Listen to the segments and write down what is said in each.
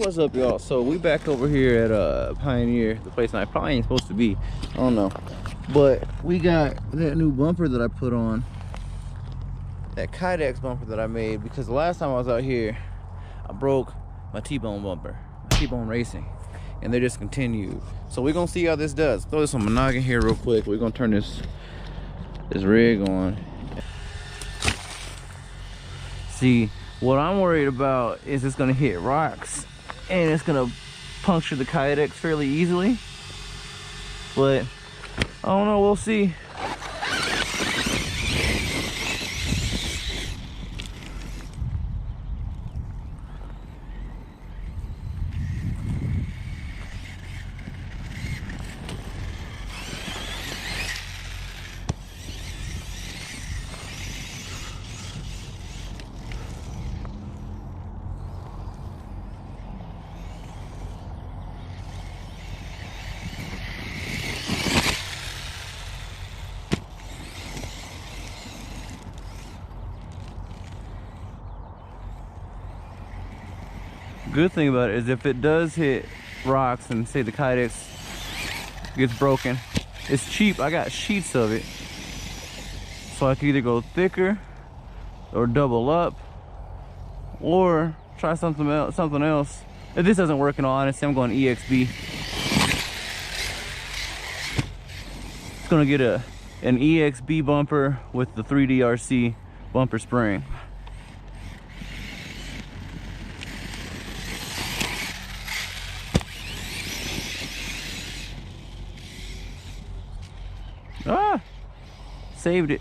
What's up, y'all? So we back over here at Pioneer, the place I probably ain't supposed to be. I don't know, but we got that new bumper that I put on, that Kydex bumper that I made, because the last time I was out here I broke my T-bone bumper, my T-bone racing, and they discontinued. So we're gonna see how this does. Throw this on my noggin here real quick. We're gonna turn this rig on. See, what I'm worried about is it's gonna hit rocks and it's gonna puncture the Kydex fairly easily. But I don't know, we'll see. Good thing about it is if it does hit rocks and say the Kydex gets broken, it's cheap. I got sheets of it, so I can either go thicker or double up or try something else. If this doesn't work, in all honesty, I'm going EXB. It's gonna get an EXB bumper with the 3DRC bumper spring. Ah, saved it.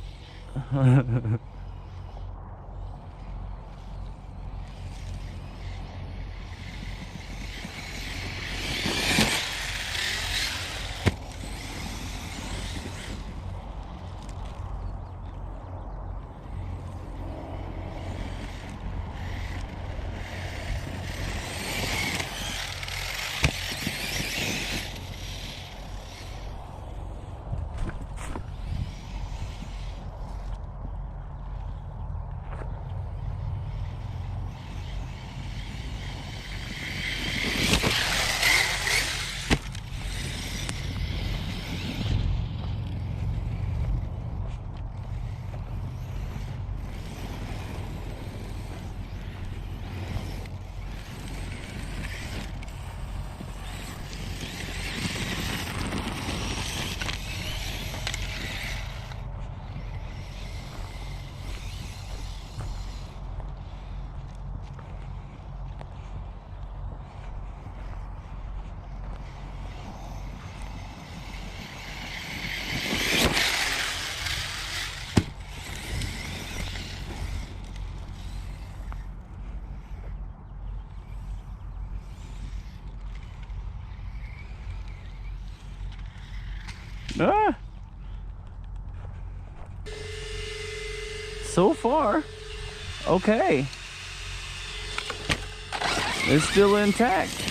Ah. So far, okay. It's still intact.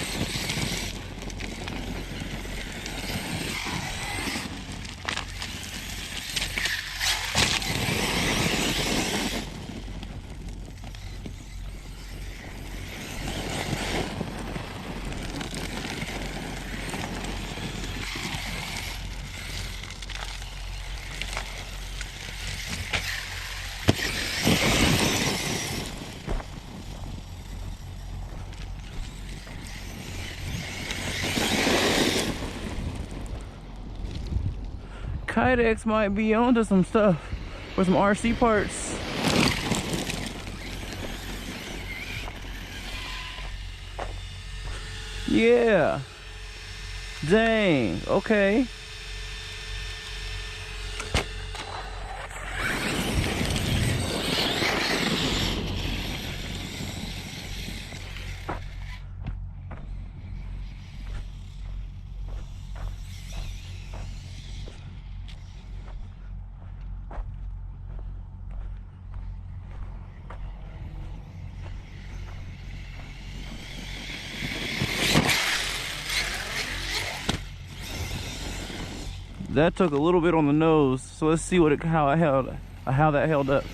Kydex might be onto some stuff with some RC parts. Yeah. Dang. Okay. That took a little bit on the nose, so let's see how that held up.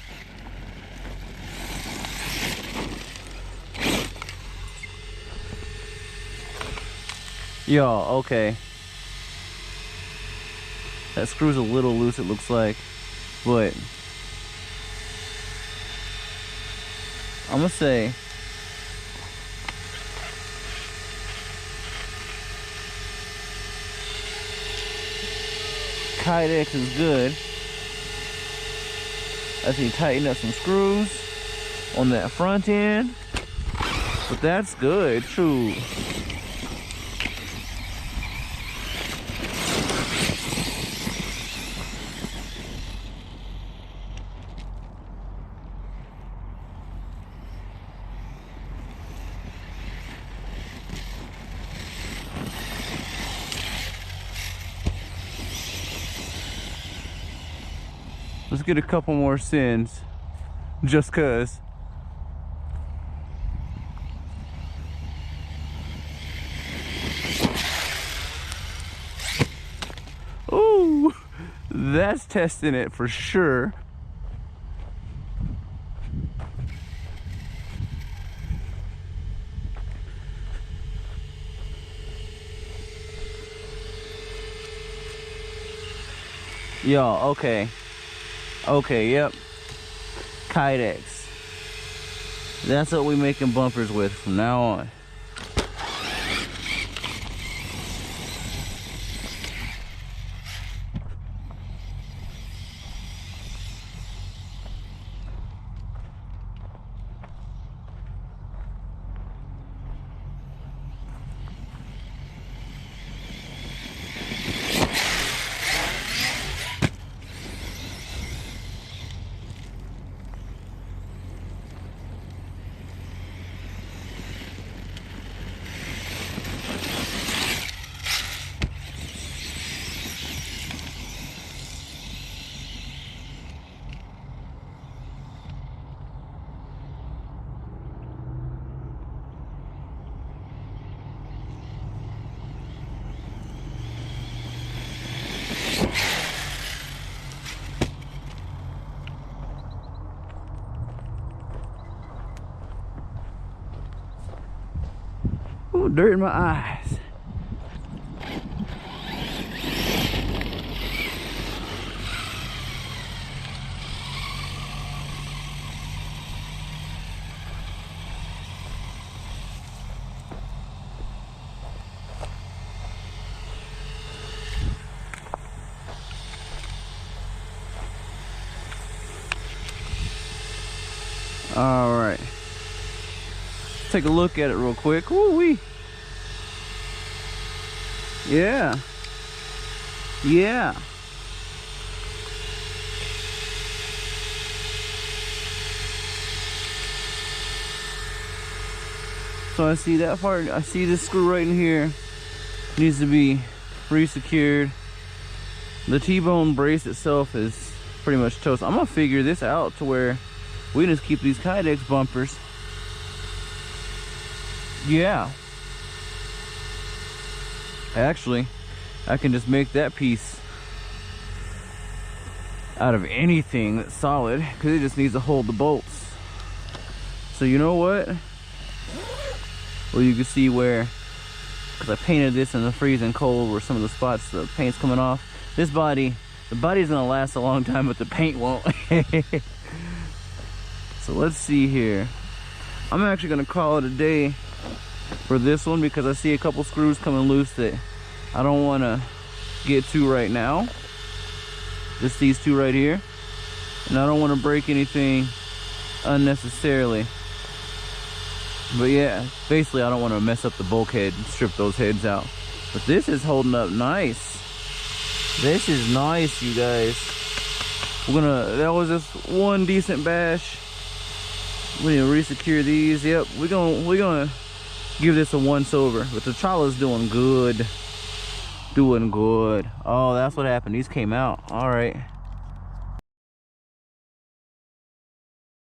Y'all, okay. That screw's a little loose, it looks like, but I'm gonna say Kydex is good. I see tighten up some screws on that front end, but that's good, true. Let's get a couple more sins, just cause. Ooh, that's testing it for sure. Y'all, okay. Okay, yep. Kydex. That's what we making bumpers with from now on. Ooh, dirt in my eyes. All right, take a look at it real quick. Woo-wee. Yeah. Yeah. So I see that part. I see this screw right in here needs to be re-secured. The T-bone brace itself is pretty much toast. I'm gonna figure this out to where we just keep these Kydex bumpers. Yeah. Actually, I can just make that piece out of anything that's solid, because it just needs to hold the bolts. So you know what? Well, you can see where, because I painted this in the freezing cold where some of the spots the paint's coming off. This body, the body's gonna last a long time, but the paint won't. So let's see here. I'm actually gonna call it a day for this one, because I see a couple screws coming loose that I don't want to get to right now. Just these two right here, and I don't want to break anything unnecessarily. But yeah, basically I don't want to mess up the bulkhead and strip those heads out. But this is holding up nice. This is nice, you guys. That was just one decent bash. We need to re-secure these. Yep, we're gonna give this a once over. But the Chala's doing good. Doing good. Oh, that's what happened. These came out. All right.